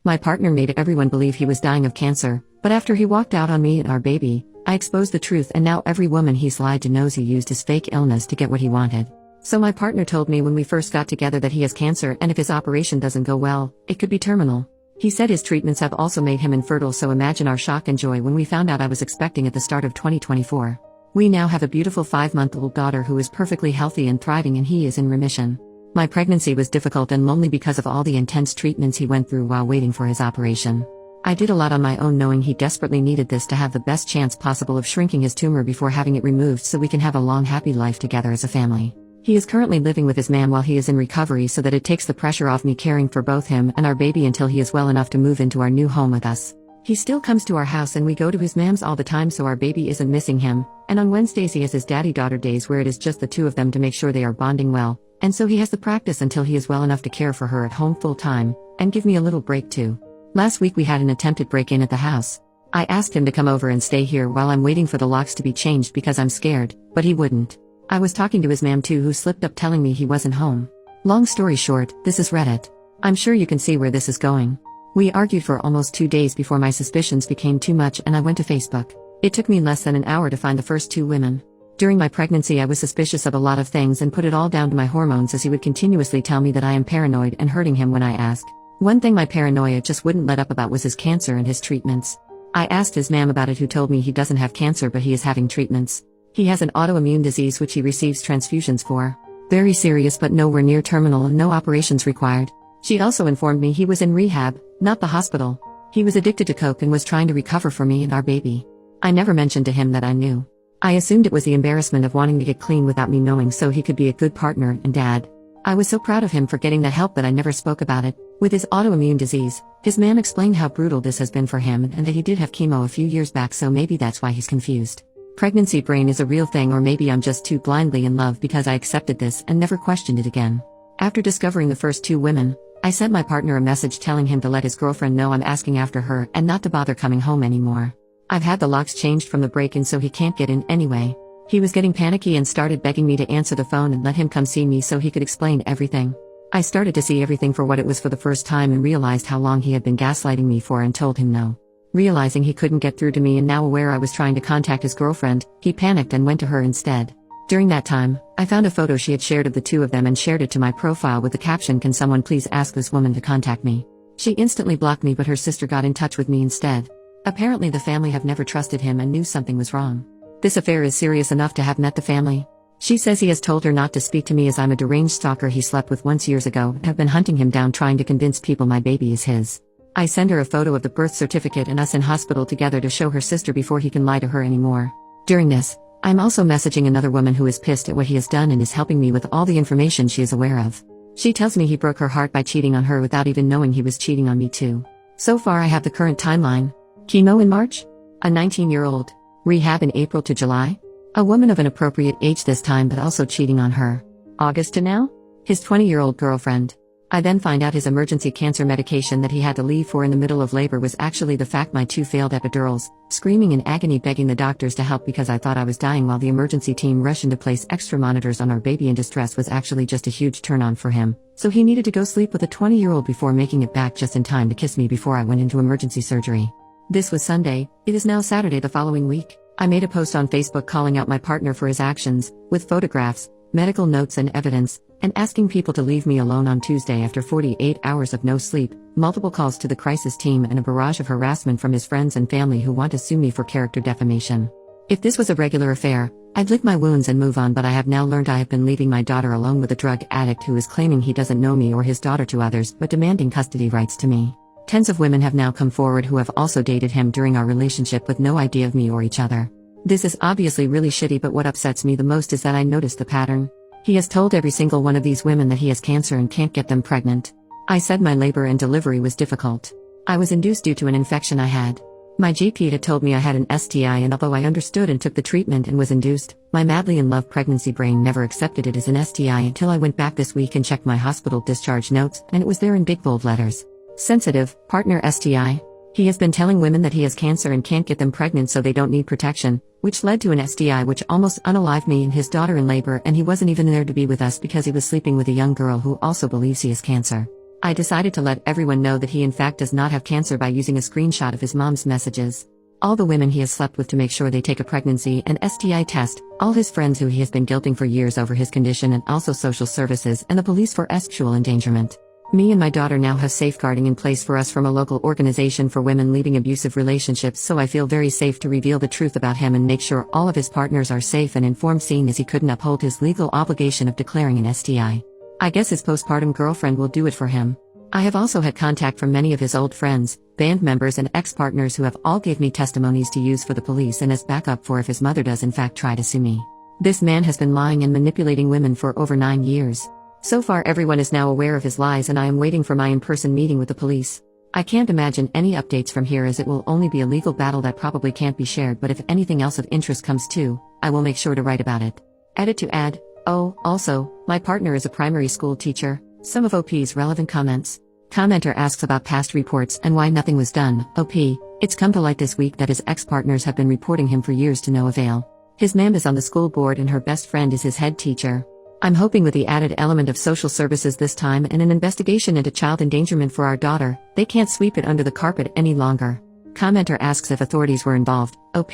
My partner made everyone believe he was dying of cancer, but after he walked out on me and our baby, I exposed the truth, and now every woman he's lied to knows he used his fake illness to get what he wanted. So my partner told me when we first got together that he has cancer, and if his operation doesn't go well, it could be terminal. He said his treatments have also made him infertile, so imagine our shock and joy when we found out I was expecting at the start of 2024. We now have a beautiful 5-month-old daughter who is perfectly healthy and thriving, and he is in remission. My pregnancy was difficult and lonely because of all the intense treatments he went through while waiting for his operation. I did a lot on my own, knowing he desperately needed this to have the best chance possible of shrinking his tumor before having it removed so we can have a long happy life together as a family. He is currently living with his mom while he is in recovery so that it takes the pressure off me caring for both him and our baby until he is well enough to move into our new home with us. He still comes to our house and we go to his mom's all the time so our baby isn't missing him, and on Wednesdays he has his daddy-daughter days where it is just the two of them to make sure they are bonding well, and so he has the practice until he is well enough to care for her at home full time, and give me a little break too. Last week we had an attempted break-in at the house. I asked him to come over and stay here while I'm waiting for the locks to be changed because I'm scared, but he wouldn't. I was talking to his mom too, who slipped up telling me he wasn't home. Long story short, this is Reddit. I'm sure you can see where this is going. We argued for almost 2 days before my suspicions became too much and I went to Facebook. It took me less than an hour to find the first 2 women. During my pregnancy I was suspicious of a lot of things and put it all down to my hormones, as he would continuously tell me that I am paranoid and hurting him when I ask. One thing my paranoia just wouldn't let up about was his cancer and his treatments. I asked his mom about it, who told me he doesn't have cancer but he is having treatments. He has an autoimmune disease which he receives transfusions for. Very serious but nowhere near terminal and no operations required. She also informed me he was in rehab, not the hospital. He was addicted to coke and was trying to recover for me and our baby. I never mentioned to him that I knew. I assumed it was the embarrassment of wanting to get clean without me knowing so he could be a good partner and dad. I was so proud of him for getting the help that I never spoke about it. With his autoimmune disease, his man explained how brutal this has been for him and that he did have chemo a few years back, so maybe that's why he's confused. Pregnancy brain is a real thing, or maybe I'm just too blindly in love because I accepted this and never questioned it again. After discovering the first 2 women, I sent my partner a message telling him to let his girlfriend know I'm asking after her and not to bother coming home anymore. I've had the locks changed from the break-in so he can't get in anyway. He was getting panicky and started begging me to answer the phone and let him come see me so he could explain everything. I started to see everything for what it was for the first time and realized how long he had been gaslighting me for, and told him no. Realizing he couldn't get through to me and now aware I was trying to contact his girlfriend, he panicked and went to her instead. During that time, I found a photo she had shared of the 2 of them and shared it to my profile with the caption, "Can someone please ask this woman to contact me?" She instantly blocked me, but her sister got in touch with me instead. Apparently the family have never trusted him and knew something was wrong. This affair is serious enough to have met the family. She says he has told her not to speak to me as I'm a deranged stalker he slept with once years ago and have been hunting him down trying to convince people my baby is his. I send her a photo of the birth certificate and us in hospital together to show her sister before he can lie to her anymore. During this, I'm also messaging another woman who is pissed at what he has done and is helping me with all the information she is aware of. She tells me he broke her heart by cheating on her without even knowing he was cheating on me too. So far I have the current timeline. Chemo in March? A 19-year-old. Rehab in April to July? A woman of an appropriate age this time but also cheating on her. August to now? His 20-year-old girlfriend. I then find out his emergency cancer medication that he had to leave for in the middle of labor was actually the fact my 2 failed epidurals, screaming in agony begging the doctors to help because I thought I was dying while the emergency team rushed in to place extra monitors on our baby in distress was actually just a huge turn-on for him, so he needed to go sleep with a 20-year-old before making it back just in time to kiss me before I went into emergency surgery. This was Sunday, it is now Saturday the following week. I made a post on Facebook calling out my partner for his actions, with photographs, medical notes and evidence, and asking people to leave me alone on Tuesday after 48 hours of no sleep, multiple calls to the crisis team and a barrage of harassment from his friends and family who want to sue me for character defamation. If this was a regular affair, I'd lick my wounds and move on, but I have now learned I have been leaving my daughter alone with a drug addict who is claiming he doesn't know me or his daughter to others but demanding custody rights to me. Tens of women have now come forward who have also dated him during our relationship with no idea of me or each other. This is obviously really shitty, but what upsets me the most is that I noticed the pattern. He has told every single one of these women that he has cancer and can't get them pregnant. I said my labor and delivery was difficult. I was induced due to an infection I had. My GP had told me I had an STI, and although I understood and took the treatment and was induced, my madly in love pregnancy brain never accepted it as an STI until I went back this week and checked my hospital discharge notes, and it was there in big bold letters. Sensitive, partner STI. He has been telling women that he has cancer and can't get them pregnant so they don't need protection, which led to an STI which almost unalived me and his daughter in labor, and he wasn't even there to be with us because he was sleeping with a young girl who also believes he has cancer. I decided to let everyone know that he in fact does not have cancer by using a screenshot of his mom's messages. All the women he has slept with to make sure they take a pregnancy and STI test, all his friends who he has been guilting for years over his condition, and also social services and the police for sexual endangerment. Me and my daughter now have safeguarding in place for us from a local organization for women leaving abusive relationships, so I feel very safe to reveal the truth about him and make sure all of his partners are safe and informed, seeing as he couldn't uphold his legal obligation of declaring an STI. I guess his postpartum girlfriend will do it for him. I have also had contact from many of his old friends, band members and ex-partners who have all gave me testimonies to use for the police and as backup for if his mother does in fact try to sue me. This man has been lying and manipulating women for over 9 years. So far everyone is now aware of his lies and I am waiting for my in-person meeting with the police. I can't imagine any updates from here as it will only be a legal battle that probably can't be shared, but if anything else of interest comes too, I will make sure to write about it. Edit to add. Oh, also, my partner is a primary school teacher. Some of OP's relevant comments. Commenter asks about past reports and why nothing was done. OP, it's come to light this week that his ex-partners have been reporting him for years to no avail. His mom is on the school board and her best friend is his head teacher. I'm hoping with the added element of social services this time and an investigation into child endangerment for our daughter, they can't sweep it under the carpet any longer. Commenter asks if authorities were involved. OP,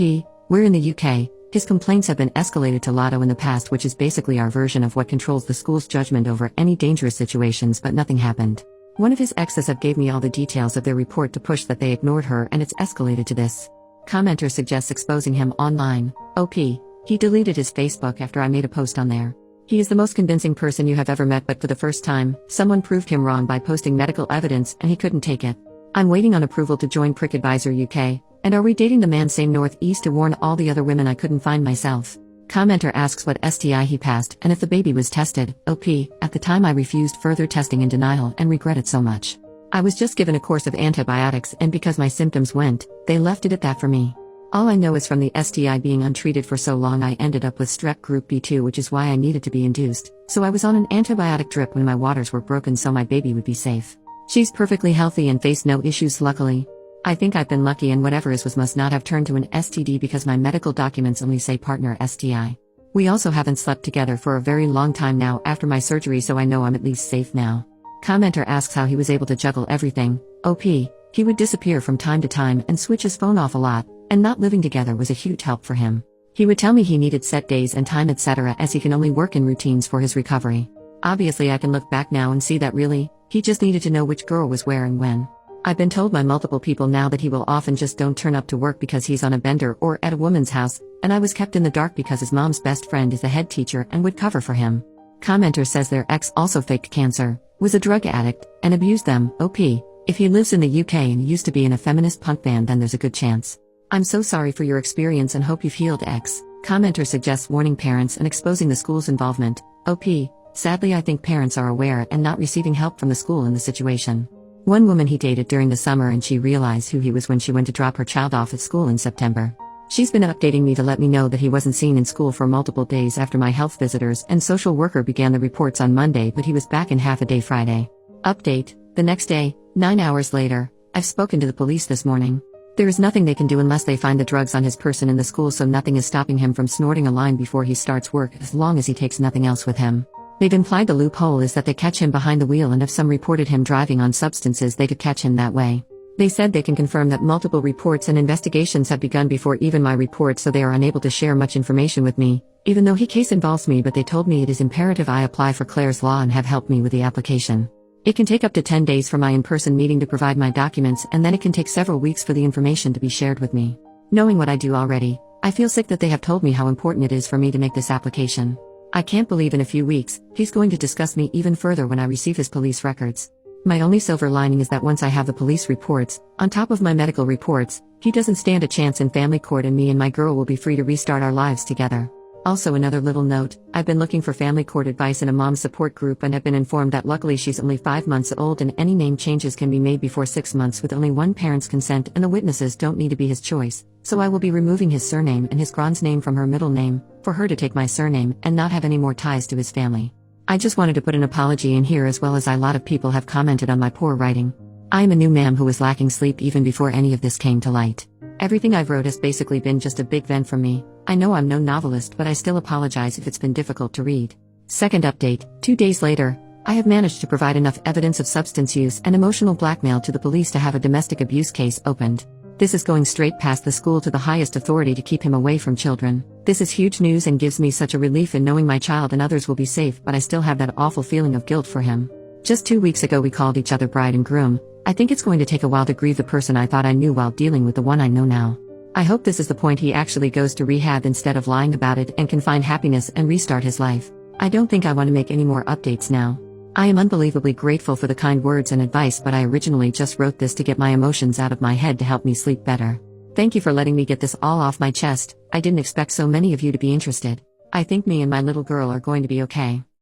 we're in the UK. His complaints have been escalated to Lotto in the past, which is basically our version of what controls the school's judgment over any dangerous situations, but nothing happened. One of his exes have gave me all the details of their report to push that they ignored her and it's escalated to this. Commenter suggests exposing him online. OP, he deleted his Facebook after I made a post on there. He is the most convincing person you have ever met, but for the first time, someone proved him wrong by posting medical evidence and he couldn't take it. I'm waiting on approval to join Prick Advisor UK, and are we dating the man same northeast to warn all the other women I couldn't find myself. Commenter asks what STI he passed and if the baby was tested. OP, at the time I refused further testing in denial and regret it so much. I was just given a course of antibiotics and because my symptoms went, they left it at that for me. All I know is from the STI being untreated for so long I ended up with strep group B2, which is why I needed to be induced, so I was on an antibiotic drip when my waters were broken so my baby would be safe. She's perfectly healthy and faced no issues luckily. I think I've been lucky and whatever is was must not have turned to an STD because my medical documents only say partner STI. We also haven't slept together for a very long time now after my surgery, so I know I'm at least safe now. Commenter asks how he was able to juggle everything. OP, he would disappear from time to time and switch his phone off a lot, and not living together was a huge help for him. He would tell me he needed set days and time etc. as he can only work in routines for his recovery. Obviously I can look back now and see that really, he just needed to know which girl was where and when. I've been told by multiple people now that he will often just don't turn up to work because he's on a bender or at a woman's house, and I was kept in the dark because his mom's best friend is the head teacher and would cover for him. Commenter says their ex also faked cancer, was a drug addict, and abused them. OP, if he lives in the UK and used to be in a feminist punk band then there's a good chance. I'm so sorry for your experience and hope you've healed. X. Commenter suggests warning parents and exposing the school's involvement. OP, sadly I think parents are aware and not receiving help from the school in the situation. One woman he dated during the summer and she realized who he was when she went to drop her child off at school in September. She's been updating me to let me know that he wasn't seen in school for multiple days after my health visitors and social worker began the reports on Monday, but he was back in half a day Friday. Update, the next day, 9 hours later, I've spoken to the police this morning. There is nothing they can do unless they find the drugs on his person in the school, so nothing is stopping him from snorting a line before he starts work as long as he takes nothing else with him. They've implied the loophole is that they catch him behind the wheel and if some reported him driving on substances they could catch him that way. They said they can confirm that multiple reports and investigations have begun before even my report, so they are unable to share much information with me, even though he case involves me, but they told me it is imperative I apply for Claire's Law and have helped me with the application. It can take up to 10 days for my in-person meeting to provide my documents, and then it can take several weeks for the information to be shared with me. Knowing what I do already, I feel sick that they have told me how important it is for me to make this application. I can't believe in a few weeks, he's going to discuss me even further when I receive his police records. My only silver lining is that once I have the police reports, on top of my medical reports, he doesn't stand a chance in family court and me and my girl will be free to restart our lives together. Also another little note, I've been looking for family court advice in a mom support group and have been informed that luckily she's only 5 months old and any name changes can be made before 6 months with only one parent's consent and the witnesses don't need to be his choice, so I will be removing his surname and his grand's name from her middle name, for her to take my surname and not have any more ties to his family. I just wanted to put an apology in here as well as a lot of people have commented on my poor writing. I am a new ma'am who was lacking sleep even before any of this came to light. Everything I've wrote has basically been just a big vent from me. I know I'm no novelist, but I still apologize if it's been difficult to read. Second update, 2 days later, I have managed to provide enough evidence of substance use and emotional blackmail to the police to have a domestic abuse case opened. This is going straight past the school to the highest authority to keep him away from children. This is huge news and gives me such a relief in knowing my child and others will be safe, but I still have that awful feeling of guilt for him. Just 2 weeks ago we called each other bride and groom. I think it's going to take a while to grieve the person I thought I knew while dealing with the one I know now. I hope this is the point he actually goes to rehab instead of lying about it and can find happiness and restart his life. I don't think I want to make any more updates now. I am unbelievably grateful for the kind words and advice, but I originally just wrote this to get my emotions out of my head to help me sleep better. Thank you for letting me get this all off my chest. I didn't expect so many of you to be interested. I think me and my little girl are going to be okay.